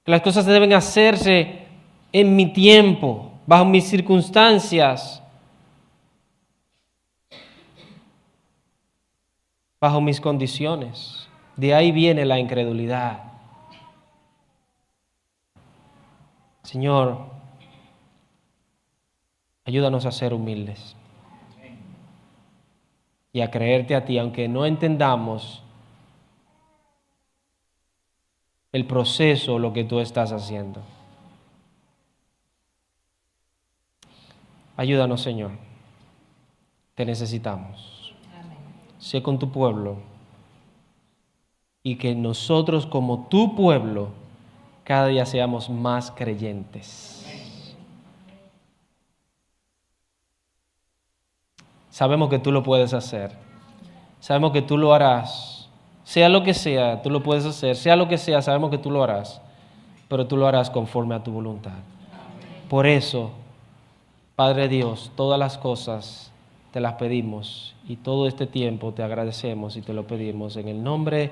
Que las cosas deben hacerse en mi tiempo, bajo mis circunstancias, bajo mis condiciones. De ahí viene la incredulidad. Señor, ayúdanos a ser humildes y a creerte a ti, aunque no entendamos el proceso, lo que tú estás haciendo. Ayúdanos, Señor. Te necesitamos. Amén. sea con tu pueblo y que nosotros como tu pueblo cada día seamos más creyentes. Sabemos que tú lo puedes hacer. Sabemos que tú lo harás. Sea lo que sea, tú lo puedes hacer. Sea lo que sea, sabemos que tú lo harás. Pero tú lo harás conforme a tu voluntad. Por eso, Padre Dios, todas las cosas te las pedimos y todo este tiempo te agradecemos y te lo pedimos en el nombre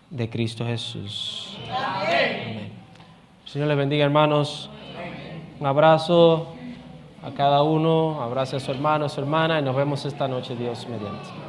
de Cristo Jesús. Amén. El Señor les bendiga, hermanos. Un abrazo a cada uno, abrace a su hermano, a su hermana y nos vemos esta noche, Dios mediante.